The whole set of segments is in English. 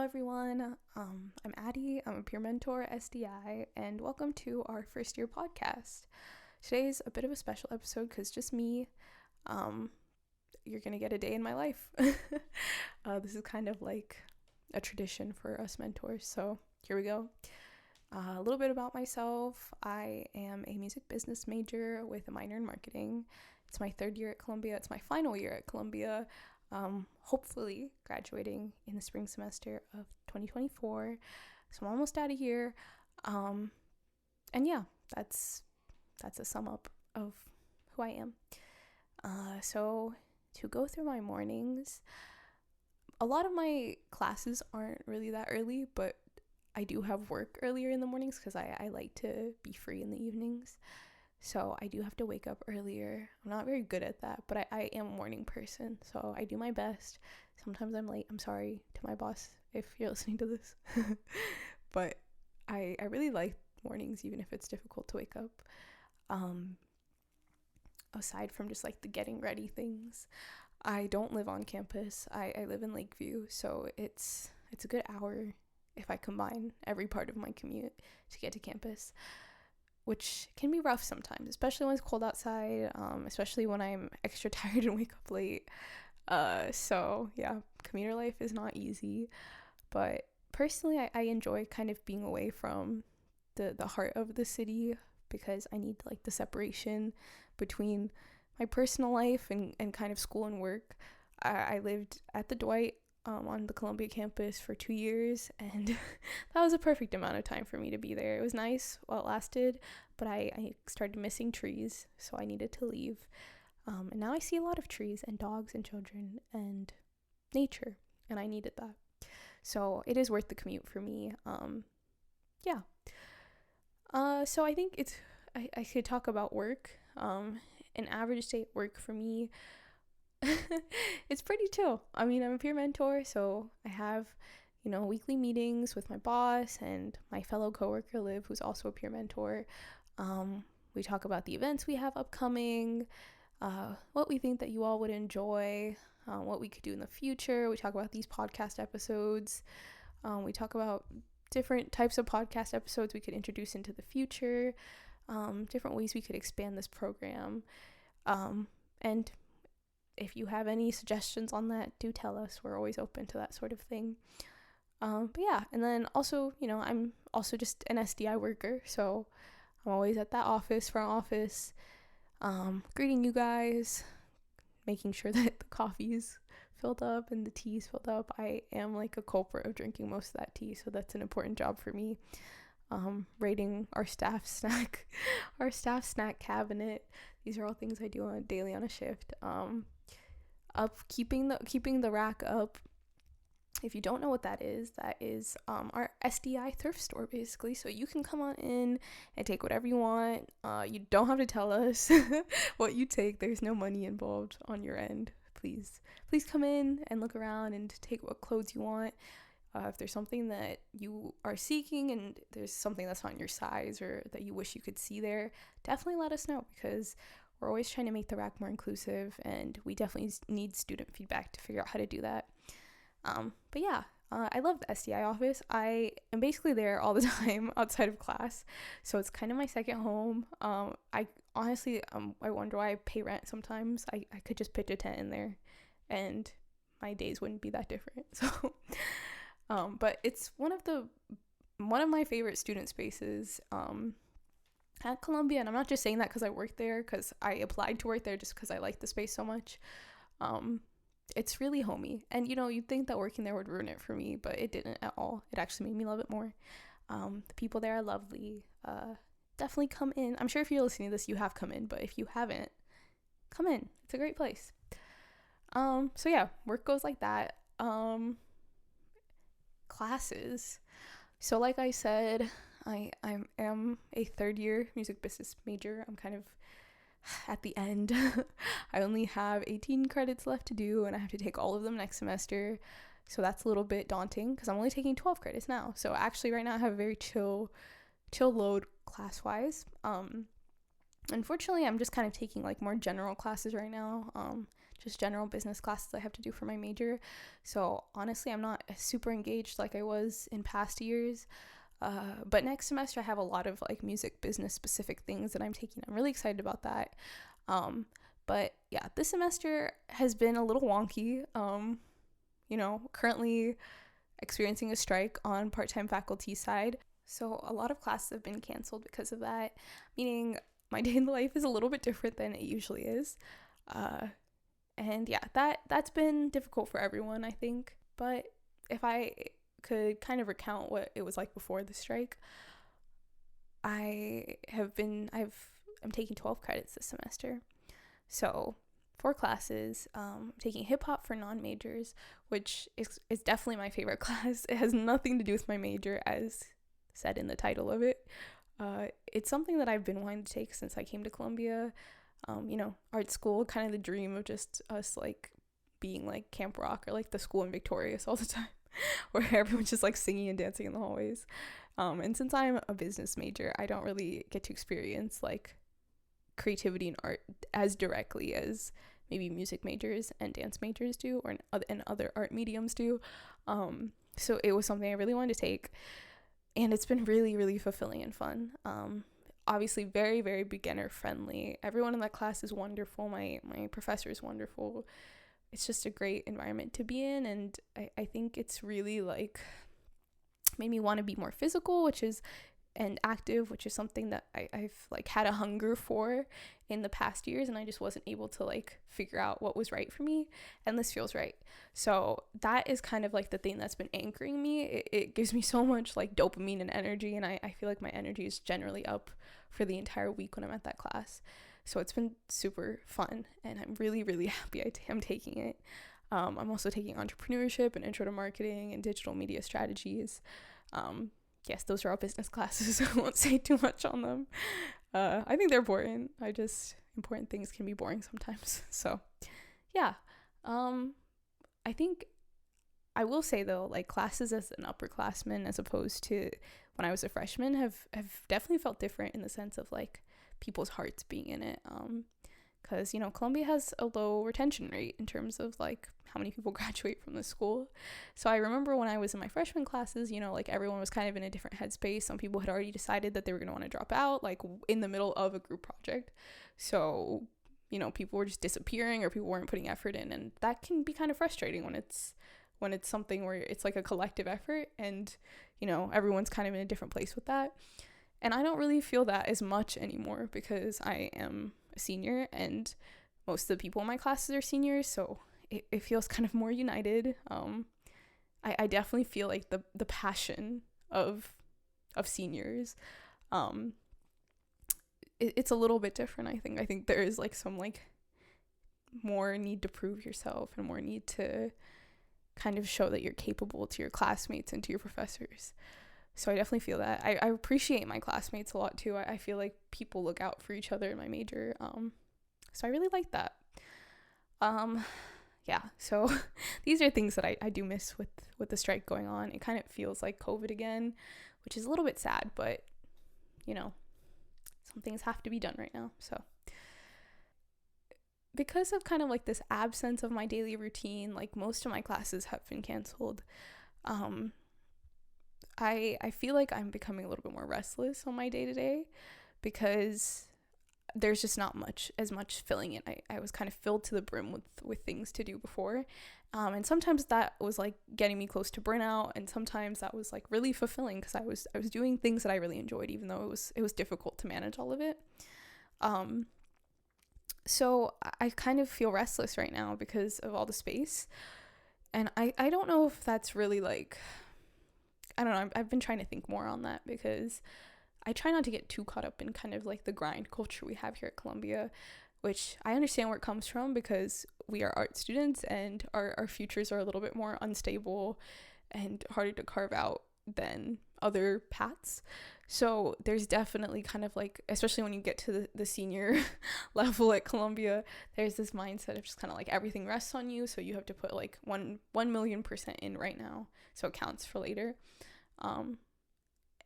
everyone. I'm Addie. I'm a peer mentor, SDI, and welcome to our first year podcast. Today's a bit of a special episode because just me. You're gonna get a day in my life. This is kind of like a tradition for us mentors, so here we go. A little bit about myself. I am a music business major with a minor in marketing. It's my third year at Columbia. It's my final year at Columbia. Hopefully graduating in the spring semester of 2024. So I'm almost out of here. And yeah, that's a sum up of who I am. So to go through my mornings, a lot of my classes aren't really that early, but I do have work earlier in the mornings because I like to be free in the evenings. So I do have to wake up earlier. I'm not very good at that, but I am a morning person, so I do my best. Sometimes I'm late. I'm sorry to my boss if you're listening to this. But I really like mornings, even if it's difficult to wake up. Aside from just like the getting ready things, I don't live on campus. I live in Lakeview, so it's a good hour if I combine every part of my commute to get to campus, which can be rough sometimes, especially when it's cold outside, especially when I'm extra tired and wake up late. So yeah, commuter life is not easy, but personally I enjoy kind of being away from the heart of the city because I need like the separation between my personal life and kind of school and work. I lived at the Dwight on the Columbia campus for 2 years, and that was a perfect amount of time for me to be there. It was nice while it lasted, but I started missing trees, so I needed to leave. And now I see a lot of trees and dogs and children and nature, and I needed that. So it is worth the commute for me. Yeah. So I think I could talk about work. An average day at work for me, it's pretty chill. I mean, I'm a peer mentor, so I have, weekly meetings with my boss and my fellow coworker Liv, who's also a peer mentor. We talk about the events we have upcoming, what we think that you all would enjoy, what we could do in the future. We talk about these podcast episodes. We talk about different types of podcast episodes we could introduce into the future, different ways we could expand this program. And if you have any suggestions on that, do tell us. We're always open to that sort of thing. But yeah, and then also, I'm also just an SDI worker, so I'm always at that front office, greeting you guys, making sure that the coffee's filled up and the tea's filled up. I am like a culprit of drinking most of that tea, so that's an important job for me. Rating our staff snack cabinet. These are all things I do daily on a shift. Keeping the rack up. If you don't know what that is our SDI thrift store, basically. So you can come on in and take whatever you want. You don't have to tell us what you take. There's no money involved on your end. Please come in and look around and take what clothes you want. If there's something that you are seeking and there's something that's not in your size or that you wish you could see there, definitely let us know, because we're always trying to make the rack more inclusive, and we definitely need student feedback to figure out how to do that. But yeah, I love the SDI office. I am basically there all the time outside of class, so it's kind of my second home. I honestly, I wonder why I pay rent sometimes. I could just pitch a tent in there and my days wouldn't be that different. So but it's one of my favorite student spaces at Columbia, and I'm not just saying that because I work there, because I applied to work there just because I like the space so much. It's really homey, and you'd think that working there would ruin it for me, but it didn't at all. It actually made me love it more. The people there are lovely. Definitely come in. I'm sure if you're listening to this, you have come in, but if you haven't, come in. It's a great place. So yeah, work goes like that. Classes. So like I said, I am a third year music business major. I'm kind of at the end. I only have 18 credits left to do, and I have to take all of them next semester. So that's a little bit daunting because I'm only taking 12 credits now. So actually right now I have a very chill load class-wise. Unfortunately, I'm just kind of taking like more general classes right now, just general business classes I have to do for my major. So honestly, I'm not super engaged like I was in past years. But next semester I have a lot of like music business specific things that I'm taking. I'm really excited about that. But yeah, this semester has been a little wonky. Currently experiencing a strike on part-time faculty side. So a lot of classes have been canceled because of that, meaning my day in life is a little bit different than it usually is. And yeah, that's been difficult for everyone, I think. But if I could kind of recount what it was like before the strike, I'm taking 12 credits this semester. So 4 classes, taking hip hop for non-majors, which is definitely my favorite class. It has nothing to do with my major, as said in the title of it. It's something that I've been wanting to take since I came to Columbia. Art school, kind of the dream of just us like being like Camp Rock or like the school in Victorious all the time, where everyone's just like singing and dancing in the hallways. And since I'm a business major, I don't really get to experience like creativity and art as directly as maybe music majors and dance majors do, and other art mediums do. So it was something I really wanted to take, and it's been really, really fulfilling and fun. Obviously very, very beginner friendly. Everyone in that class is wonderful. My professor is wonderful. It's just a great environment to be in, and I think it's really like made me want to be more physical, and active, which is something that I've like had a hunger for in the past years, and I just wasn't able to like figure out what was right for me, and this feels right. So that is kind of like the thing that's been anchoring me. It gives me so much like dopamine and energy, and I feel like my energy is generally up for the entire week when I'm at that class. So it's been super fun, and I'm really, really happy I'm taking it. I'm also taking entrepreneurship and intro to marketing and digital media strategies. Yes, those are all business classes. I won't say too much on them. I think they're important. Important things can be boring sometimes. So, yeah. I think I will say though, like classes as an upperclassman as opposed to when I was a freshman have definitely felt different in the sense of like people's hearts being in it. Because, Columbia has a low retention rate in terms of like how many people graduate from the school. So I remember when I was in my freshman classes, like everyone was kind of in a different headspace. Some people had already decided that they were going to want to drop out like in the middle of a group project. So, people were just disappearing or people weren't putting effort in. And that can be kind of frustrating when it's something where it's like a collective effort and, everyone's kind of in a different place with that. And I don't really feel that as much anymore because I am a senior and most of the people in my classes are seniors, so it feels kind of more united. I definitely feel like the passion of seniors. It's a little bit different. I think there is like some like more need to prove yourself and more need to kind of show that you're capable to your classmates and to your professors. So I definitely feel that. I appreciate my classmates a lot too. I feel like people look out for each other in my major. So I really like that. Yeah, so these are things that I do miss with the strike going on. It kind of feels like COVID again, which is a little bit sad, but some things have to be done right now. So because of kind of like this absence of my daily routine, like most of my classes have been canceled. I feel like I'm becoming a little bit more restless on my day-to-day because there's just not as much filling it. I was kind of filled to the brim with things to do before. And sometimes that was like getting me close to burnout, and sometimes that was like really fulfilling because I was doing things that I really enjoyed, even though it was difficult to manage all of it. So I kind of feel restless right now because of all the space. And I don't know if that's really like, I don't know, I've been trying to think more on that because I try not to get too caught up in kind of like the grind culture we have here at Columbia, which I understand where it comes from because we are art students and our futures are a little bit more unstable and harder to carve out than other paths. So there's definitely kind of like, especially when you get to the senior level at Columbia, there's this mindset of just kind of like everything rests on you. So you have to put like 1,000,000% in right now so it counts for later.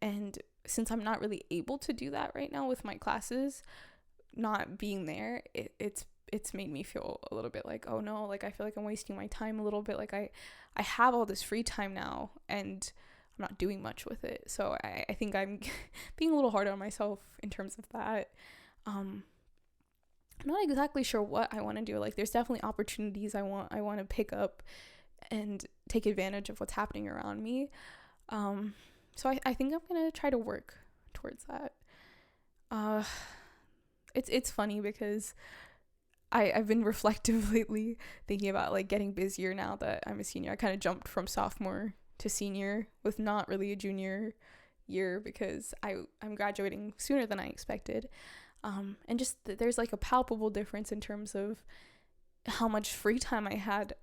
And since I'm not really able to do that right now with my classes not being there, it's it's made me feel a little bit like, oh no, like I feel like I'm wasting my time a little bit. Like I have all this free time now and I'm not doing much with it. So I think I'm being a little hard on myself in terms of that. I'm not exactly sure what I want to do. Like there's definitely opportunities I want to pick up and take advantage of what's happening around me. So I think I'm gonna try to work towards that. It's funny because I've been reflective lately, thinking about like getting busier now that I'm a senior. I kind of jumped from sophomore to senior with not really a junior year because I'm graduating sooner than I expected. And just there's like a palpable difference in terms of how much free time I had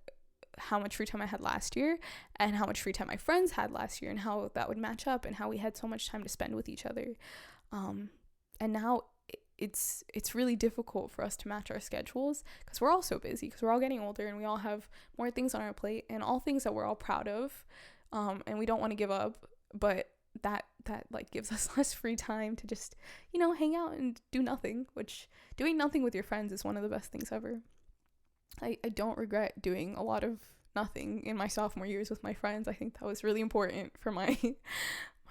last year and how much free time my friends had last year and how that would match up and how we had so much time to spend with each other. And now it's really difficult for us to match our schedules because we're all so busy, because we're all getting older and we all have more things on our plate and all things that we're all proud of, and we don't want to give up, but that like gives us less free time to just, you know, hang out and do nothing, which doing nothing with your friends is one of the best things ever. I don't regret doing a lot of nothing in my sophomore years with my friends. I think that was really important for my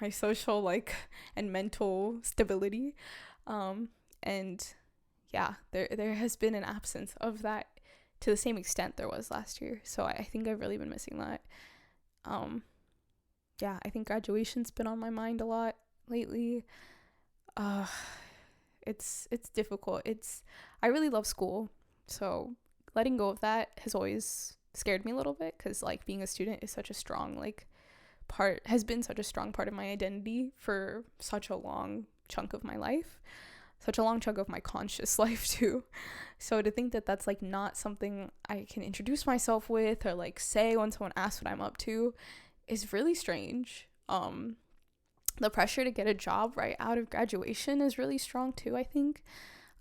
my social like and mental stability. And yeah, there has been an absence of that to the same extent there was last year. So I think I've really been missing that. Yeah, I think graduation's been on my mind a lot lately. It's difficult. I really love school, so letting go of that has always scared me a little bit, because like being a student is such a strong has been such a strong part of my identity for such a long chunk of my life, such a long chunk of my conscious life too. So to think that that's like not something I can introduce myself with or like say when someone asks what I'm up to is really strange. The pressure to get a job right out of graduation is really strong too, I think.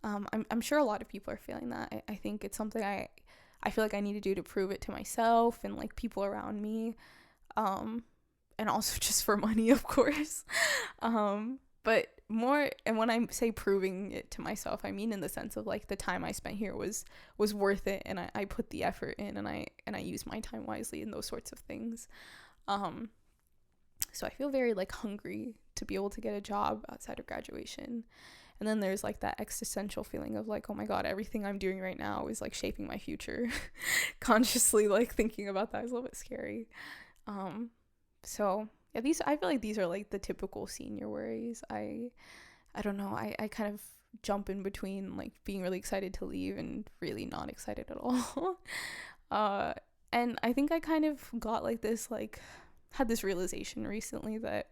I'm sure a lot of people are feeling that. I think it's something I feel like I need to do to prove it to myself and like people around me, and also just for money, of course. But more, and when I say proving it to myself, I mean in the sense of like the time I spent here was worth it, and I put the effort in, and I used my time wisely and those sorts of things. So I feel very like hungry to be able to get a job outside of graduation. And then there's like that existential feeling of like, oh my God, everything I'm doing right now is like shaping my future. Consciously like thinking about that is a little bit scary. So yeah, I feel like these are like the typical senior worries. I don't know. I kind of jump in between like being really excited to leave and really not excited at all. And I think I kind of got like this, like had this realization recently that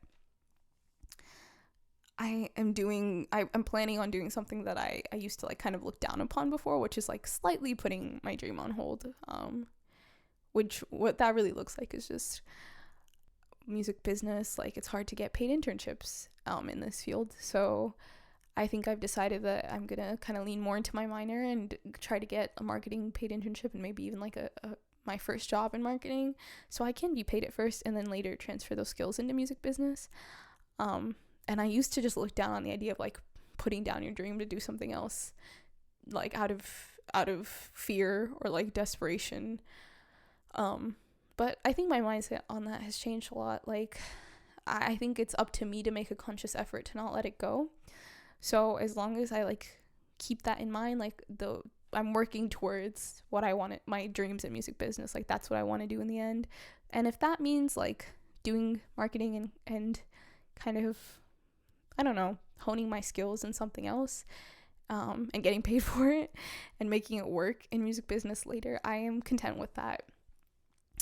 I'm planning on doing something that I used to like kind of look down upon before, which is like slightly putting my dream on hold. Which what that really looks like is just music business. Like it's hard to get paid internships in this field. So I think I've decided that I'm gonna kind of lean more into my minor and try to get a marketing paid internship, and maybe even like a my first job in marketing, so I can be paid at first and then later transfer those skills into music business. And I used to just look down on the idea of like putting down your dream to do something else, like out of fear or like desperation. But I think my mindset on that has changed a lot. Like I think it's up to me to make a conscious effort to not let it go. So as long as I like keep that in mind, like I'm working towards what I want, my dreams in music business, like that's what I want to do in the end. And if that means like doing marketing and kind of, I don't know, honing my skills in something else, and getting paid for it and making it work in music business later, I am content with that.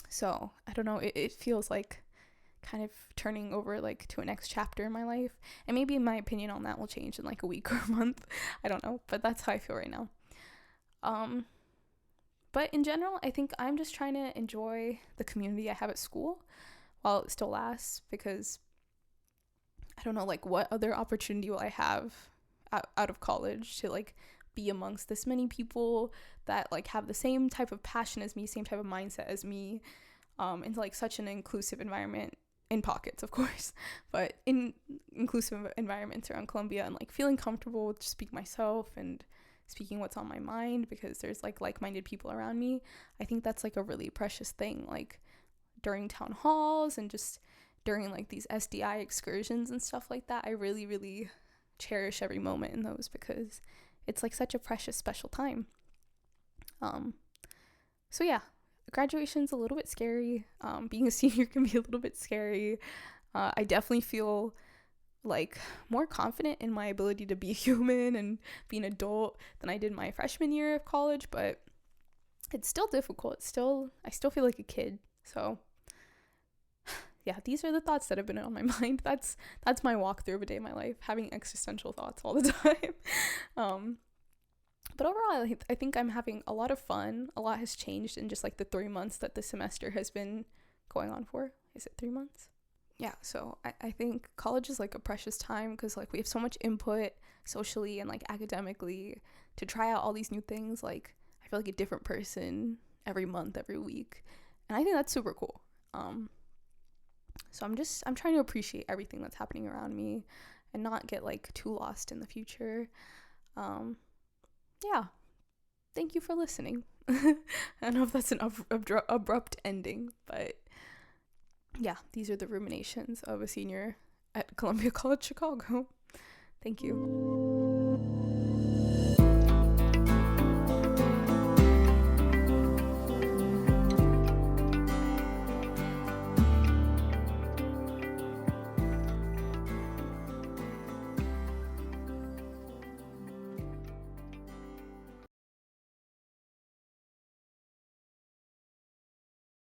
So I don't know, it feels like kind of turning over like to a next chapter in my life, and maybe my opinion on that will change in like a week or a month. I don't know, but that's how I feel right now. But in general, I think I'm just trying to enjoy the community I have at school while it still lasts, because I don't know, like what other opportunity will I have out of college to like be amongst this many people that like have the same type of passion as me, same type of mindset as me, into like such an inclusive environment, in pockets of course, but in inclusive environments around Columbia, and like feeling comfortable to speak myself and speaking what's on my mind because there's like-minded people around me. I think that's like a really precious thing, like during town halls and just during like these SDI excursions and stuff like that. I really, really cherish every moment in those because it's like such a precious, special time. So yeah, graduation's a little bit scary. Being a senior can be a little bit scary. I definitely feel like more confident in my ability to be human and be an adult than I did my freshman year of college, but it's still difficult. I still feel like a kid. So yeah, these are the thoughts that have been on my mind. That's my walkthrough of a day in my life, having existential thoughts all the time. But overall, I think I'm having a lot of fun. A lot has changed in just like the 3 months that the semester has been going on for. Is it 3 months? Yeah, so I think college is like a precious time because like we have so much input socially and like academically to try out all these new things. Like I feel like a different person every month, every week. And I think that's super cool. So I'm trying to appreciate everything that's happening around me and not get like too lost in the future. Yeah, thank you for listening. I don't know if that's an abrupt ending, but yeah, these are the ruminations of a senior at Columbia College Chicago. Thank you.